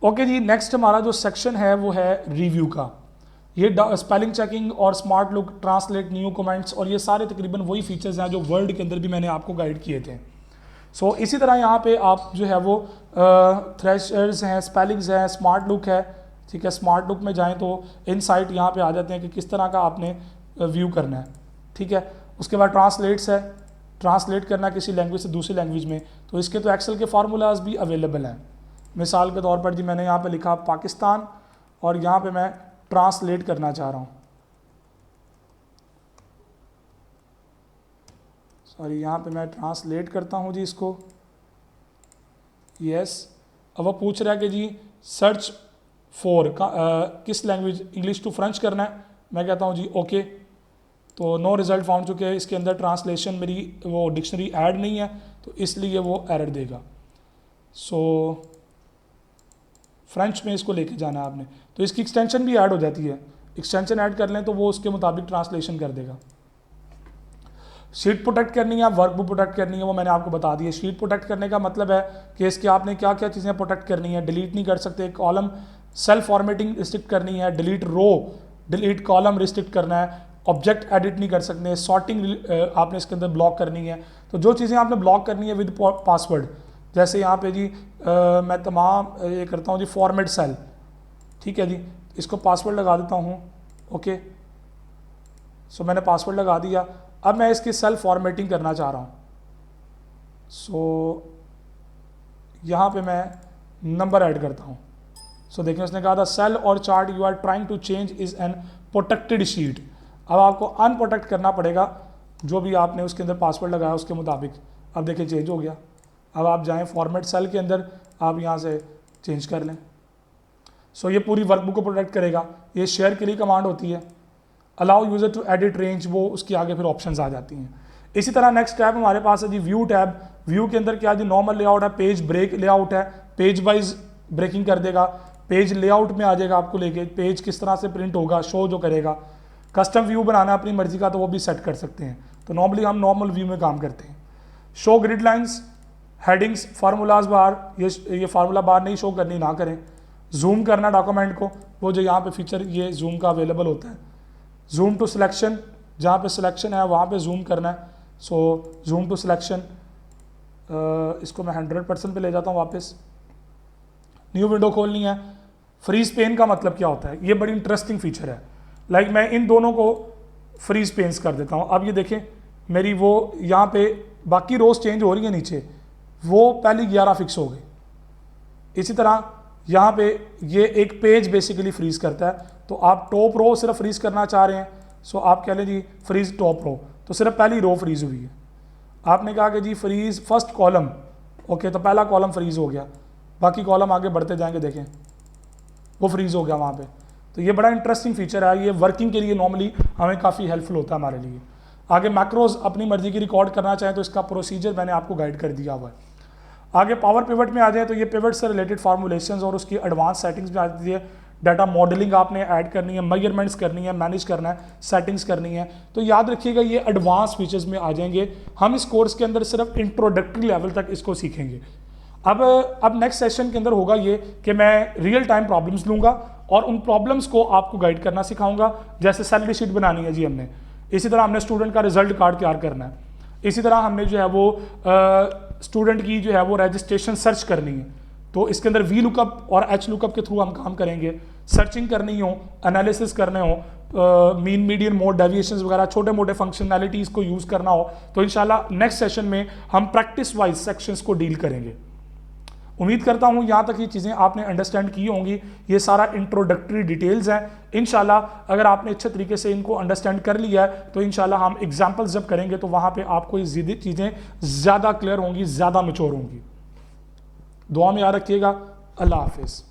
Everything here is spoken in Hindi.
ओके जी, नेक्स्ट हमारा जो सेक्शन है वो है रिव्यू का। ये स्पेलिंग चेकिंग और smart look, translate, new comments और ये सारे तकरीबन वही फीचर्स हैं जो वर्ड के अंदर भी मैंने आपको गाइड किए थे। सो इसी तरह यहाँ पे आप जो है वो थ्रेशर्स हैं, स्पेलिंग्स हैं, स्मार्ट लुक है, ठीक है। स्मार्ट लुक में जाएं तो इनसाइट यहाँ पे आ जाते हैं कि किस तरह का आपने व्यू करना है, ठीक है। उसके बाद ट्रांसलेट्स है, ट्रांसलेट करना है किसी लैंग्वेज से दूसरी लैंग्वेज में, तो इसके तो एक्सेल के फार्मूलाज भी अवेलेबल हैं। मिसाल के तौर पर जी मैंने यहाँ पे लिखा पाकिस्तान और यहाँ पे मैं ट्रांसलेट करना चाह रहा हूँ, सॉरी यहाँ पे मैं ट्रांसलेट करता हूँ जी इसको, यस। अब वो पूछ रहा है कि जी सर्च फॉर किस लैंग्वेज, इंग्लिश टू फ्रेंच करना है, मैं कहता हूँ जी ओके। तो नो रिजल्ट फाउंड, चुके इसके अंदर ट्रांसलेशन मेरी वो डिक्शनरी ऐड नहीं है तो इसलिए वो एरर देगा। सो फ्रेंच में इसको लेके जाना है आपने, तो इसकी एक्सटेंशन भी ऐड हो जाती है, एक्सटेंशन ऐड कर लें तो वो उसके मुताबिक ट्रांसलेशन कर देगा। शीट प्रोटेक्ट करनी है, वर्कबुक प्रोटेक्ट करनी है, वो मैंने आपको बता दी है। शीट प्रोटेक्ट करने का मतलब है कि इसके आपने क्या क्या चीज़ें प्रोटेक्ट करनी है, डिलीट नहीं कर सकते, कॉलम सेल्फ फॉर्मेटिंग रिस्ट्रिक्ट करनी है, डिलीट रो, डिलीट कॉलम रिस्ट्रिक्ट करना है, ऑब्जेक्ट एडिट नहीं कर सकते, सॉर्टिंग आपने इसके अंदर ब्लॉक करनी है। तो जो चीज़ें आपने ब्लॉक करनी है विद पासवर्ड, जैसे यहाँ पे जी मैं तमाम ये करता हूँ जी फॉर्मेट सेल, ठीक है जी, इसको पासवर्ड लगा देता हूँ, ओके। सो मैंने पासवर्ड लगा दिया, अब मैं इसकी सेल्फ फॉर्मेटिंग करना चाह रहा हूँ। सो यहाँ पे मैं नंबर ऐड करता हूँ। सो देखिए उसने कहा था सेल और chart you are trying to change is an protected sheet. अब आपको अनप्रोटेक्ट करना पड़ेगा जो भी आपने उसके अंदर पासवर्ड लगाया उसके मुताबिक। अब देखिए चेंज हो गया। अब आप जाएं फॉर्मेट सेल के अंदर, आप यहाँ से चेंज कर लें। सो ये पूरी वर्कबुक को प्रोटेक्ट करेगा। ये शेयर के लिए कमांड होती है, allow user to edit range, वो उसके आगे फिर ऑप्शंस आ जाती हैं। इसी तरह नेक्स्ट टैब हमारे पास है जी व्यू टैब। व्यू के अंदर क्या जी नॉर्मल लेआउट है, पेज ब्रेक लेआउट है, पेज वाइज ब्रेकिंग कर देगा, पेज लेआउट में आ जाएगा आपको लेके, पेज किस तरह से प्रिंट होगा शो जो करेगा। कस्टम व्यू बनाना अपनी मर्जी का तो वो भी सेट कर सकते हैं, तो नॉर्मली हम नॉर्मल व्यू में काम करते हैं। Show grid lines, headings, formulas bar, ये फार्मूला बार नहीं शो करनी, ना करें। जूम करना डॉक्यूमेंट को, वो जो यहाँ पे फीचर ये जूम का अवेलेबल होता है। जूम टू सिलेक्शन, जहाँ पे सिलेक्शन है वहाँ पे जूम करना है। सो जूम टू सिलेक्शन, इसको मैं 100% पे ले जाता हूँ वापस। न्यू विंडो खोलनी है। फ्रीज पेन का मतलब क्या होता है, ये बड़ी इंटरेस्टिंग फीचर है। लाइक मैं इन दोनों को फ्रीज पेन्स कर देता हूँ। अब ये देखें मेरी वो यहाँ पे बाकी रोज चेंज हो रही है नीचे, वो पहली 11 फिक्स हो गई। इसी तरह यहाँ पे ये एक पेज बेसिकली फ्रीज करता है, तो आप टॉप रो सिर्फ फ्रीज करना चाह रहे हैं, सो आप कह लें जी फ्रीज टॉप रो, तो सिर्फ पहली रो फ्रीज हुई है। आपने कहा कि जी फ्रीज फर्स्ट कॉलम, ओके, तो पहला कॉलम फ्रीज हो गया, बाकी कॉलम आगे बढ़ते जाएंगे, देखें वो फ्रीज हो गया वहाँ पे। तो ये बड़ा इंटरेस्टिंग फीचर है, ये वर्किंग के लिए नॉर्मली हमें काफ़ी हेल्पफुल होता है हमारे लिए। आगे मैक्रोज अपनी मर्जी की रिकॉर्ड करना चाहें तो इसका प्रोसीजर मैंने आपको गाइड कर दिया हुआ है। आगे पावर पिवट में आ जाए तो ये पिवट से रिलेटेड फार्मूलेशंस और उसकी एडवांस सेटिंग्स में आती है। डाटा मॉडलिंग आपने ऐड करनी है, मेजरमेंट्स करनी है, मैनेज करना है, सेटिंग्स करनी है। तो याद रखिएगा ये एडवांस फीचर्स में आ जाएंगे। हम इस कोर्स के अंदर सिर्फ इंट्रोडक्टरी लेवल तक इसको सीखेंगे। अब नेक्स्ट सेशन के अंदर होगा ये कि मैं रियल टाइम प्रॉब्लम्स लूँगा और उन प्रॉब्लम्स को आपको गाइड करना सिखाऊंगा। जैसे सैलरी शीट बनानी है जी हमने, इसी तरह हमने स्टूडेंट का रिजल्ट कार्ड तैयार करना है, इसी तरह हमने जो है वो स्टूडेंट की जो है वो रजिस्ट्रेशन सर्च करनी है, तो इसके अंदर वी लुकअप और एच लुकअप के थ्रू हम काम करेंगे। सर्चिंग करनी हो, एनालिसिस करने हो, मीन मीडियन मोड डेविएशंस वगैरह छोटे मोटे फंक्शनैलिटीज़ को यूज़ करना हो, तो इंशाल्लाह नेक्स्ट सेशन में हम प्रैक्टिस वाइज सेक्शंस को डील करेंगे। उम्मीद करता हूँ यहाँ तक ये चीज़ें आपने अंडरस्टैंड की होंगी। ये सारा इंट्रोडक्टरी डिटेल्स हैं। इंशाल्लाह अगर आपने अच्छे तरीके से इनको अंडरस्टैंड कर लिया है तो इंशाल्लाह हम एग्जाम्पल्स जब करेंगे तो वहाँ पे आपको ये चीज़ें ज़्यादा क्लियर होंगी, ज़्यादा मैच्योर होंगी। दुआ में याद रखिएगा। अल्लाह हाफिज़।